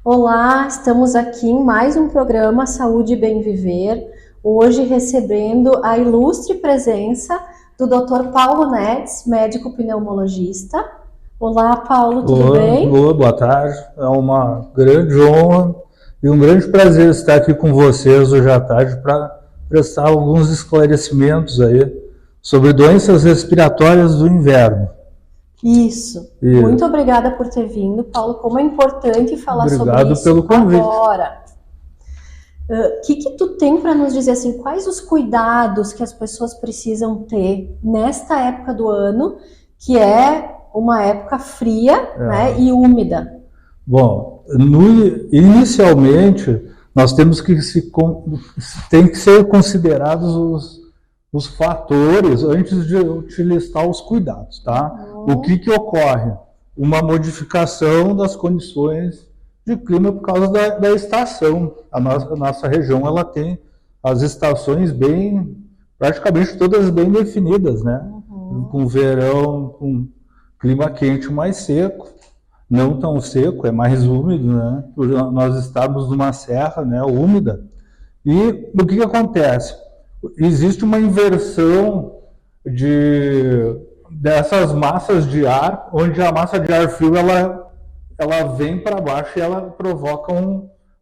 Olá, estamos aqui em mais um programa Saúde e Bem Viver, hoje recebendo a ilustre presença do Dr. Paulo Nedes, médico pneumologista. Olá, Paulo, tudo bem? Boa tarde. É uma grande honra e um grande prazer estar aqui com vocês hoje à tarde para prestar alguns esclarecimentos aí sobre doenças respiratórias do inverno. Isso. E Muito obrigada por ter vindo, Paulo. Como é importante falar sobre obrigado isso pelo convite. agora. O que tu tem para nos dizer assim, quais os cuidados que as pessoas precisam ter nesta época do ano, que é uma época fria, né, e úmida? Bom, inicialmente nós temos que tem que ser considerados os fatores antes de te listar os cuidados, tá? O que ocorre? Uma modificação das condições de clima por causa da estação. A nossa região ela tem as estações praticamente todas bem definidas, né? Com verão, com clima quente mais seco, não tão seco, é mais úmido, né? Por nós estamos numa serra, né, úmida. E o que acontece? Existe uma inversão dessas massas de ar, onde a massa de ar frio ela vem para baixo e ela provoca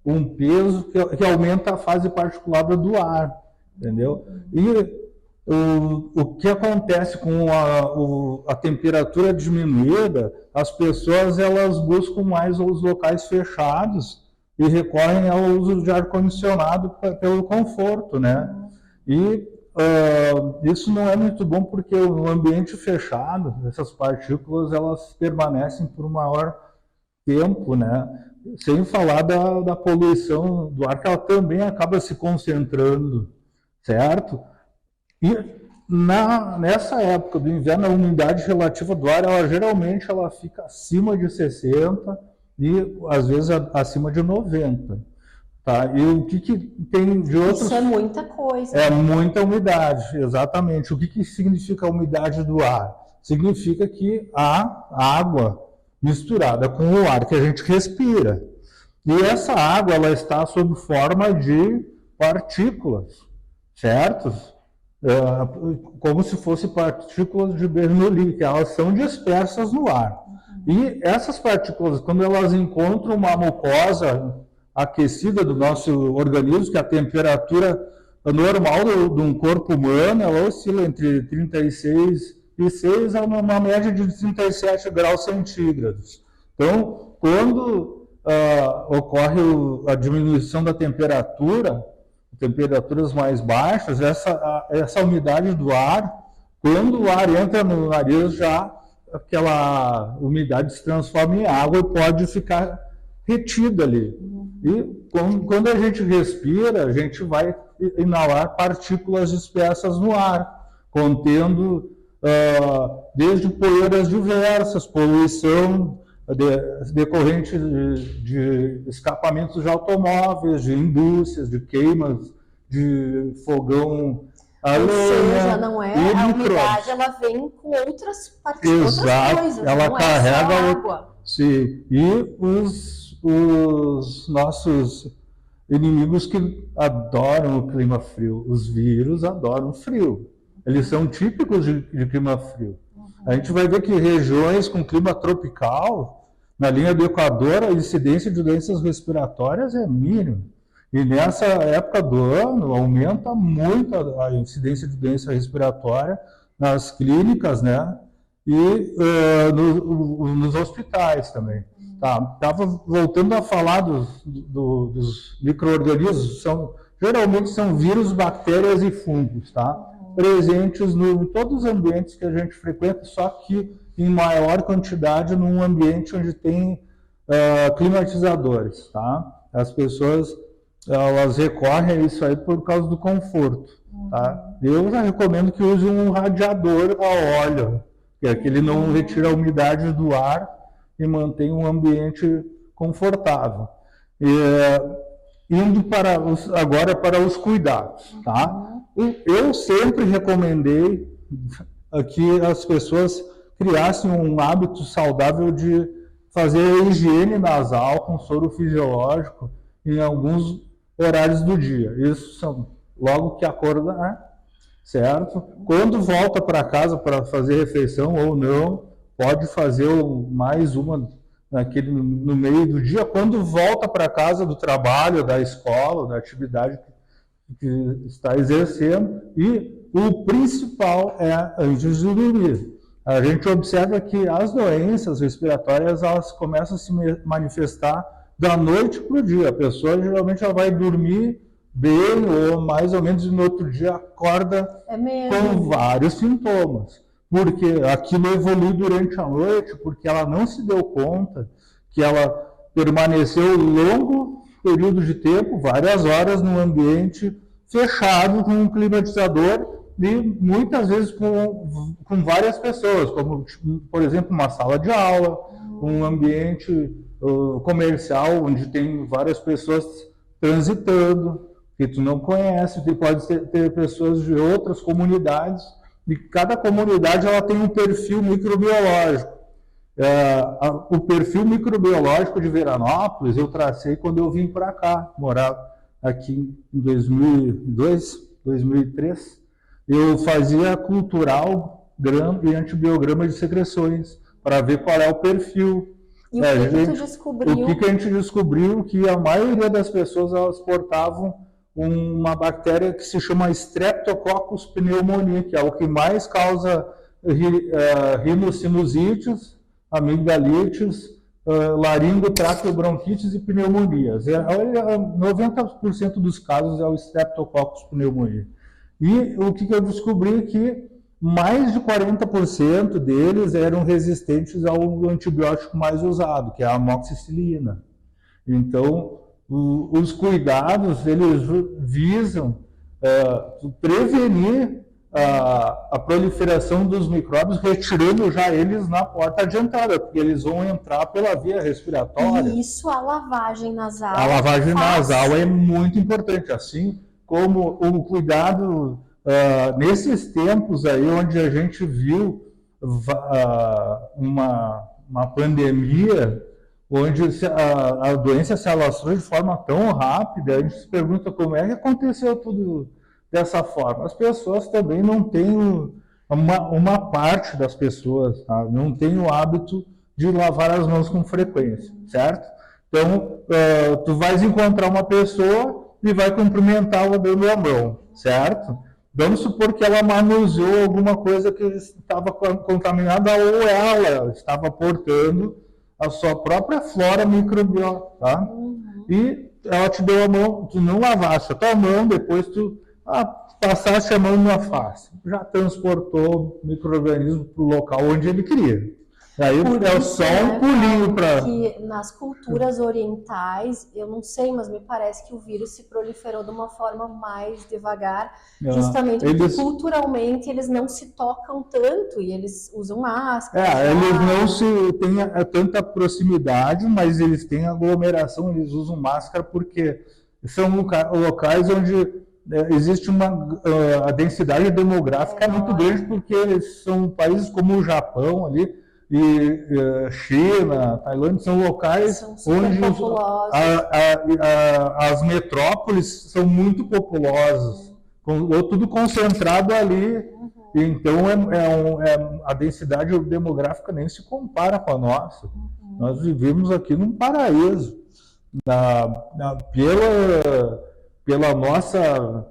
um peso que aumenta a fase particulada do ar, entendeu? E o que acontece com a temperatura diminuída, as pessoas elas buscam mais os locais fechados e recorrem ao uso de ar-condicionado pelo conforto, né? E isso não é muito bom porque o ambiente fechado, essas partículas, elas permanecem por um maior tempo, né? Sem falar da poluição do ar, que ela também acaba se concentrando, certo? E nessa época do inverno, a umidade relativa do ar, geralmente ela fica acima de 60 e às vezes acima de 90. Tá? E o que tem de outros... Isso é muita coisa. É muita umidade, exatamente. O que significa a umidade do ar? Significa que há água misturada com o ar que a gente respira. E essa água ela está sob forma de partículas, certo? Como se fossem partículas de Bernoulli, que elas são dispersas no ar. E essas partículas, quando elas encontram uma mucosa aquecida do nosso organismo, que a temperatura normal de um corpo humano, ela oscila entre 36 a uma média de 37 graus centígrados. Então, quando ocorre a diminuição da temperatura, temperaturas mais baixas, essa umidade do ar, quando o ar entra no nariz, já aquela umidade se transforma em água e pode ficar retida ali. E quando a gente respira, a gente vai inalar partículas dispersas no ar, contendo desde poeiras diversas, poluição decorrente de escapamentos de automóveis, de indústrias, de queimas, de fogão a lenha. Ou seja, não é a umidade, ela vem com outras partículas, outras coisas, ela não carrega é só água. Sim. E os nossos inimigos que adoram o clima frio, os vírus adoram frio. Eles são típicos de clima frio. A gente vai ver que regiões com clima tropical, na linha do Equador, a incidência de doenças respiratórias é mínima. E nessa época do ano, aumenta muito a incidência de doença respiratória nas clínicas, né? E nos hospitais também. Estava voltando a falar dos micro-organismos, geralmente são vírus, bactérias e fungos, tá? Presentes em todos os ambientes que a gente frequenta, só que em maior quantidade num ambiente onde tem climatizadores, tá? As pessoas elas recorrem a isso aí por causa do conforto, tá? Eu já recomendo que use um radiador a óleo, que é que ele não retira a umidade do ar e mantém um ambiente confortável. Indo agora para os cuidados, tá? Eu sempre recomendei que as pessoas criassem um hábito saudável de fazer a higiene nasal com soro fisiológico em alguns horários do dia. Isso são logo que acorda, né? Certo? Quando volta para casa para fazer refeição ou não, pode fazer mais uma no meio do dia. Quando volta para casa do trabalho, da escola, da atividade que está exercendo. E o principal é antes de dormir. A gente observa que as doenças respiratórias elas começam a se manifestar da noite para o dia. A pessoa geralmente ela vai dormir bem ou mais ou menos no outro dia acorda com vários sintomas. Porque aquilo evolui durante a noite, porque ela não se deu conta que ela permaneceu longo período de tempo, várias horas num ambiente fechado com um climatizador e muitas vezes com várias pessoas, como, por exemplo, uma sala de aula, um ambiente comercial onde tem várias pessoas transitando, que tu não conhece, que pode ter pessoas de outras comunidades, e cada comunidade ela tem um perfil microbiológico. O perfil microbiológico de Veranópolis eu tracei quando eu vim para cá, morar aqui em 2002, 2003. Eu fazia cultural e antibiograma de secreções, para ver qual é o perfil. E o que tu descobriu? O que a gente descobriu? Que a maioria das pessoas elas portavam uma bactéria que se chama Streptococcus pneumoniae, que é o que mais causa rinossinusites, amigdalites, laringotraqueobronquites e pneumonias. 90% dos casos é o Streptococcus pneumoniae. E o que eu descobri que mais de 40% deles eram resistentes ao antibiótico mais usado, que é a amoxicilina. Então, os cuidados, eles visam prevenir a proliferação dos micróbios, retirando já eles na porta de entrada, porque eles vão entrar pela via respiratória. E isso, a lavagem nasal. A lavagem nasal é muito importante, assim como o cuidado nesses tempos aí onde a gente viu uma pandemia, onde a doença se alastrou de forma tão rápida, a gente se pergunta como é que aconteceu tudo dessa forma. As pessoas também não têm, uma parte das pessoas, tá? Não tem o hábito de lavar as mãos com frequência, certo? Então, tu vais encontrar uma pessoa e vai cumprimentá-la dando a mão, certo? Vamos supor que ela manuseou alguma coisa que estava contaminada ou ela estava portando a sua própria flora microbiana, tá? E ela te deu a mão, tu não lavaste a tua mão, depois tu passaste a mão na face. Já transportou o micro-organismo para o local onde ele queria. Aí é só um pulinho para... que nas culturas orientais, eu não sei, mas me parece que o vírus se proliferou de uma forma mais devagar, justamente porque culturalmente eles não se tocam tanto e eles usam máscara. Eles não se têm tanta proximidade, mas eles têm aglomeração, eles usam máscara porque são locais onde existe a densidade demográfica muito grande, porque eles são países como o Japão ali, e China, Tailândia, são locais onde as metrópoles são muito populosas, tudo concentrado ali. Então a densidade demográfica nem se compara com a nossa. Nós vivemos aqui num paraíso. Pela nossa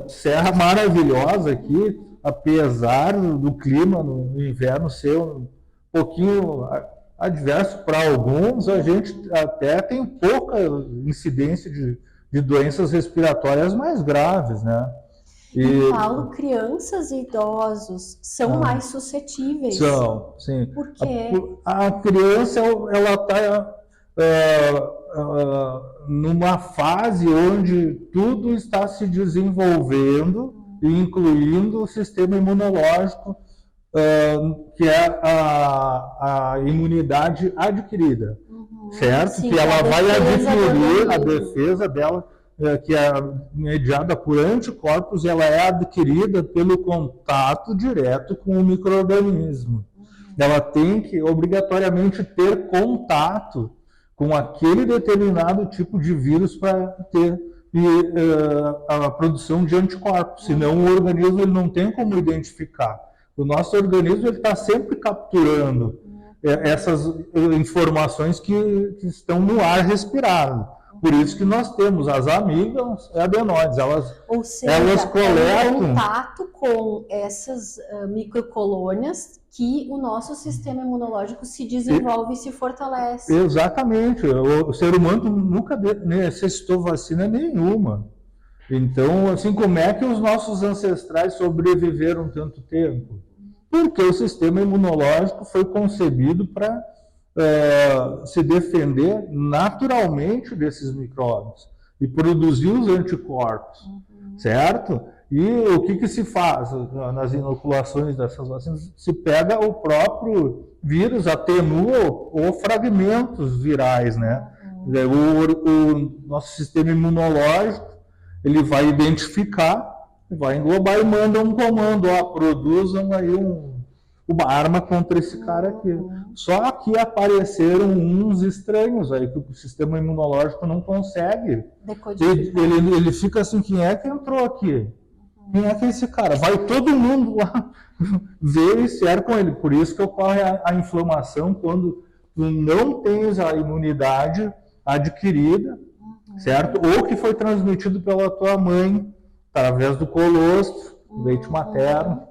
serra maravilhosa aqui, apesar do clima no inverno ser um pouquinho adverso para alguns, a gente até tem pouca incidência de doenças respiratórias mais graves, né? E Paulo, crianças e idosos são mais suscetíveis. São, sim. Por quê? A criança, ela está numa fase onde tudo está se desenvolvendo, incluindo o sistema imunológico, que é a imunidade adquirida, certo? Sim, que ela vai adquirir a defesa dela, que é mediada por anticorpos, ela é adquirida pelo contato direto com o micro-organismo. ela tem que obrigatoriamente ter contato com aquele determinado tipo de vírus para ter a produção de anticorpos, senão o organismo ele não tem como identificar. O nosso organismo está sempre capturando essas informações que estão no ar respirado. Por isso que nós temos as amigas e adenoides, Ou seja, elas coletam contato com essas microcolônias que o nosso sistema imunológico se desenvolve e se fortalece. Exatamente. O ser humano nunca necessitou vacina nenhuma. Então, assim, como é que os nossos ancestrais sobreviveram tanto tempo? Porque o sistema imunológico foi concebido para se defender naturalmente desses micróbios e produzir os anticorpos, certo? E o que se faz nas inoculações dessas vacinas? Se pega o próprio vírus, atenua ou fragmentos virais, né? O nosso sistema imunológico, ele vai identificar, vai englobar e manda um comando, produzam aí uma arma contra esse cara aqui. Só que apareceram uns estranhos aí que o sistema imunológico não consegue. Ele fica assim, quem é que entrou aqui? Quem é que é esse cara? Vai todo mundo lá ver e cercam ele. Por isso que ocorre a inflamação quando tu não tens a imunidade adquirida, certo? Ou que foi transmitido pela tua mãe, através do colostro, leite materno,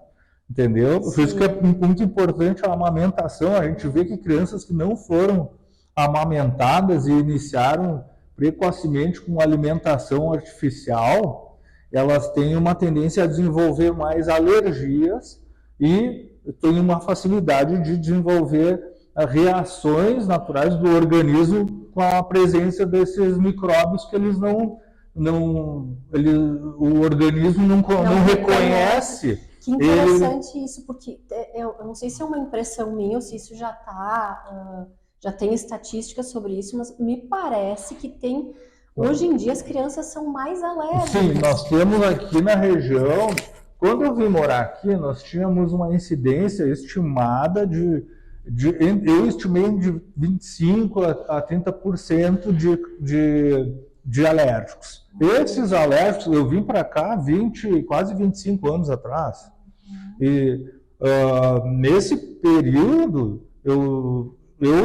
entendeu? Sim. Por isso que é muito importante a amamentação. A gente vê que crianças que não foram amamentadas e iniciaram precocemente com alimentação artificial, elas têm uma tendência a desenvolver mais alergias e têm uma facilidade de desenvolver reações naturais do organismo com a presença desses micróbios que eles o organismo não reconhece. Que interessante isso, porque eu não sei se é uma impressão minha ou se isso já tem estatísticas sobre isso, mas me parece que hoje em dia as crianças são mais alérgicas. Sim, nós temos aqui na região, quando eu vim morar aqui, nós tínhamos uma incidência estimada eu estimei de 25% a 30% de alérgicos. Esses alérgicos, eu vim para cá quase 25 anos atrás. E nesse período, eu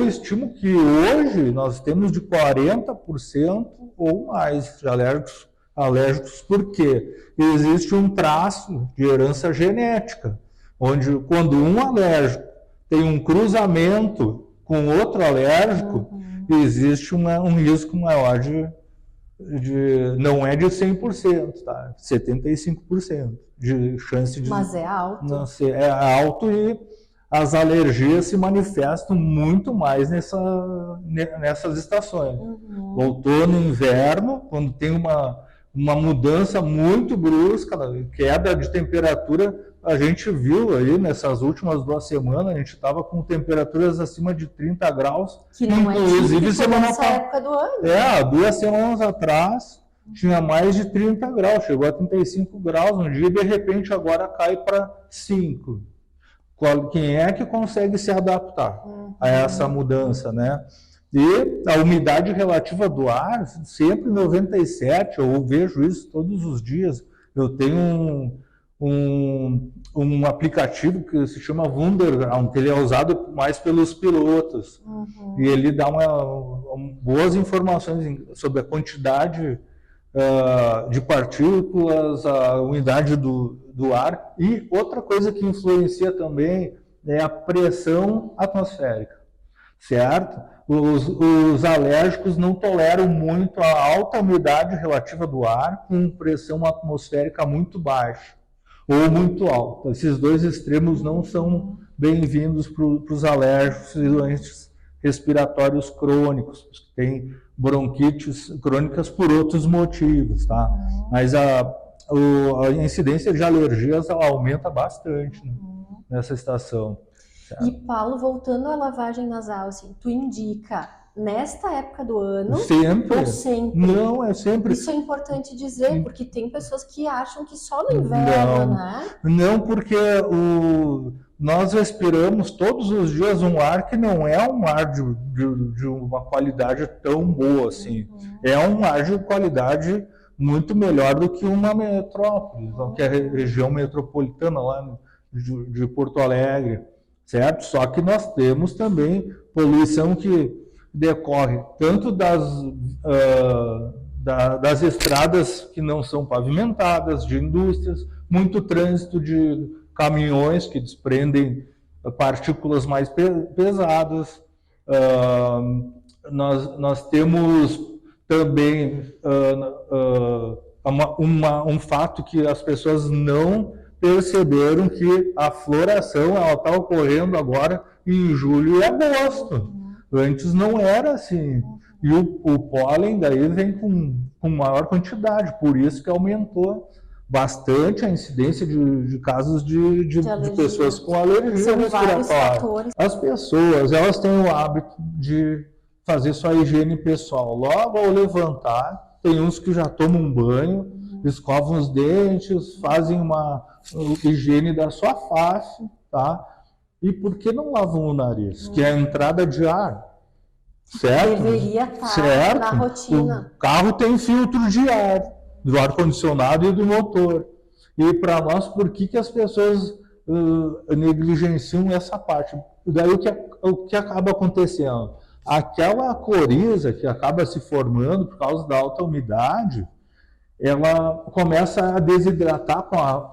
estimo que hoje nós temos de 40% ou mais de alérgicos, porque existe um traço de herança genética, onde quando um alérgico tem um cruzamento com outro alérgico, existe um risco maior não é de 100%, tá? 75% de chance de... Mas é alto. É alto e as alergias se manifestam muito mais nessas estações. Outono e inverno, quando tem uma mudança muito brusca, queda de temperatura, a gente viu aí nessas últimas 2 semanas, a gente estava com temperaturas acima de 30 graus. Que não inclusive é típico nessa época do ano. 2 semanas atrás tinha mais de 30 graus, chegou a 35 graus um dia e de repente agora cai para 5. Quem é que consegue se adaptar a essa mudança, né? E a umidade relativa do ar, sempre 97, eu vejo isso todos os dias. Eu tenho um aplicativo que se chama Wunderground, que ele é usado mais pelos pilotos. E ele dá boas informações sobre a quantidade de partículas, a umidade do ar. E outra coisa que influencia também é a pressão atmosférica, certo? Os alérgicos não toleram muito a alta umidade relativa do ar com pressão atmosférica muito baixa ou muito alta. Esses dois extremos não são bem-vindos para os alérgicos e doentes respiratórios crônicos, que têm bronquites crônicas por outros motivos, tá? Mas a incidência de alergias ela aumenta bastante, né, nessa estação. E Paulo, voltando à lavagem nasal, assim, tu indica nesta época do ano Sempre. ou sempre? Não, é sempre. Isso é importante dizer, porque tem pessoas que acham que só no inverno, né? Não, porque nós respiramos todos os dias um ar que não é um ar de uma qualidade tão boa assim. É um ar de qualidade muito melhor do que uma metrópole, que é a região metropolitana lá de Porto Alegre, certo? Só que nós temos também poluição que decorre tanto das estradas que não são pavimentadas, de indústrias, muito trânsito de caminhões que desprendem partículas mais pesadas. Nós temos também um fato que as pessoas não perceberam, que a floração está ocorrendo agora em julho e agosto. Antes não era assim. E o pólen daí vem com maior quantidade, por isso que aumentou bastante a incidência de casos de pessoas com alergia respiratória. As pessoas, elas têm o hábito de fazer sua higiene pessoal. Logo ao levantar, tem uns que já tomam um banho, escovam os dentes, fazem uma higiene da sua face, tá? E por que não lavam o nariz? Que é a entrada de ar, certo? Deveria estar na rotina. O carro tem filtro de ar, do ar-condicionado e do motor. E para nós, por que as pessoas negligenciam essa parte? Daí o que acaba acontecendo? Aquela coriza que acaba se formando por causa da alta umidade, ela começa a desidratar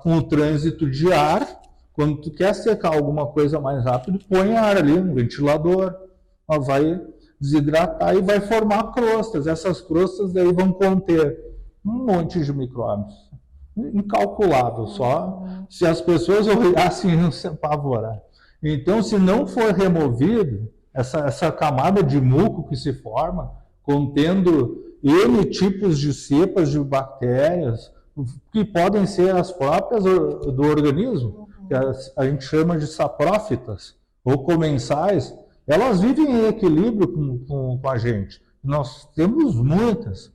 com o trânsito de ar. Quando tu quer secar alguma coisa mais rápido, põe ar ali, um ventilador, ela vai desidratar e vai formar crostas. Essas crostas daí vão conter um monte de micróbios, incalculável, só se as pessoas olhassem iam se apavorar. Então, se não for removido, essa camada de muco que se forma, contendo N tipos de cepas de bactérias, que podem ser as próprias do organismo, que a gente chama de saprófitas, ou comensais, elas vivem em equilíbrio com a gente. Nós temos muitas,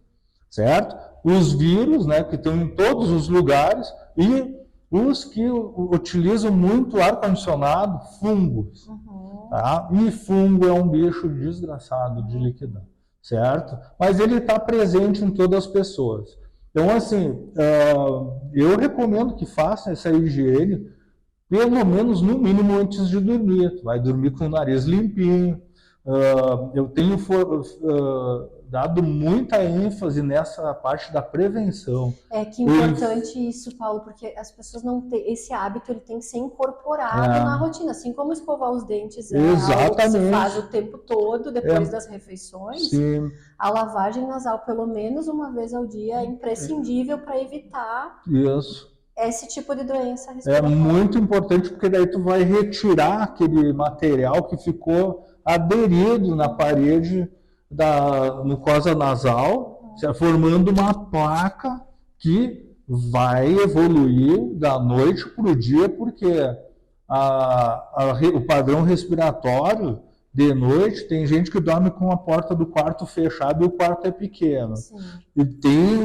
certo? Os vírus, né, que estão em todos os lugares, e os que utilizam muito ar-condicionado, fungos. Tá? E fungo é um bicho desgraçado de liquidar, certo? Mas ele está presente em todas as pessoas. Então, assim, eu recomendo que faça essa higiene, pelo menos no mínimo antes de dormir. Vai dormir com o nariz limpinho. Eu tenho dado muita ênfase nessa parte da prevenção. É que importante isso, Paulo, porque as pessoas não têm esse hábito, ele tem que ser incorporado na rotina, assim como escovar os dentes é algo que se faz o tempo todo depois das refeições. Sim. A lavagem nasal pelo menos uma vez ao dia é imprescindível para evitar esse tipo de doença respiratória. É muito importante, porque daí tu vai retirar aquele material que ficou aderido na parede da mucosa nasal, formando uma placa que vai evoluir da noite para o dia, porque o padrão respiratório de noite, tem gente que dorme com a porta do quarto fechada e o quarto é pequeno. Sim. E tem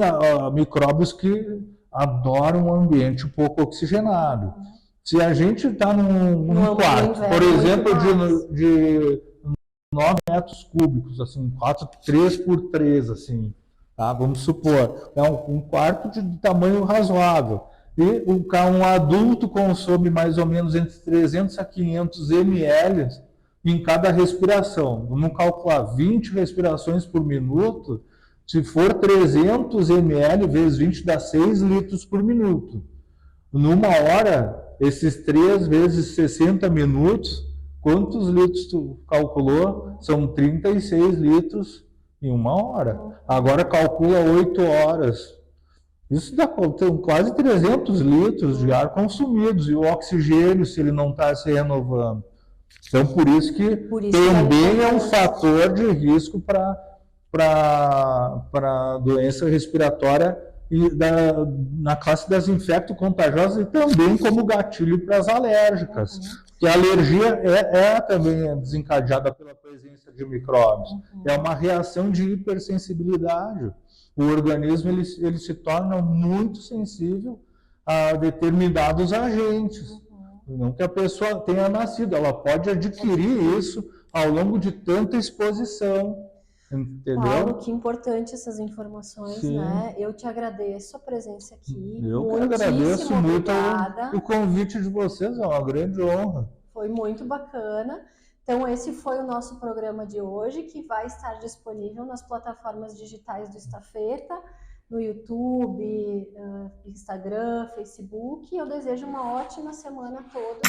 micróbios que adoram um ambiente pouco oxigenado. Se a gente está num quarto, por exemplo, de 9 metros cúbicos, assim, 3 por 3, assim, tá? Vamos supor, é um quarto de tamanho razoável. E um adulto consome mais ou menos entre 300 a 500 ml em cada respiração. Vamos calcular 20 respirações por minuto. Se for 300 ml vezes 20 dá 6 litros por minuto. Numa hora, esses 3 vezes 60 minutos, quantos litros tu calculou? São 36 litros em uma hora. Agora calcula 8 horas. Isso dá quase 300 litros de ar consumidos. E o oxigênio, se ele não está se renovando. Então, por isso que também é um fator de risco para doença respiratória e na classe das infecto-contagiosas, e também como gatilho para as alérgicas. Porque a alergia é também desencadeada pela presença de micróbios. É uma reação de hipersensibilidade. O organismo ele se torna muito sensível a determinados agentes. Não que a pessoa tenha nascido, ela pode adquirir isso ao longo de tanta exposição. Entendeu? Paulo, que importante essas informações, Sim. né? Eu te agradeço a presença aqui. Eu que agradeço muito o convite de vocês, é uma grande honra. Foi muito bacana. Então, esse foi o nosso programa de hoje, que vai estar disponível nas plataformas digitais do Estafeta, no YouTube, Instagram, Facebook. Eu desejo uma ótima semana a todos.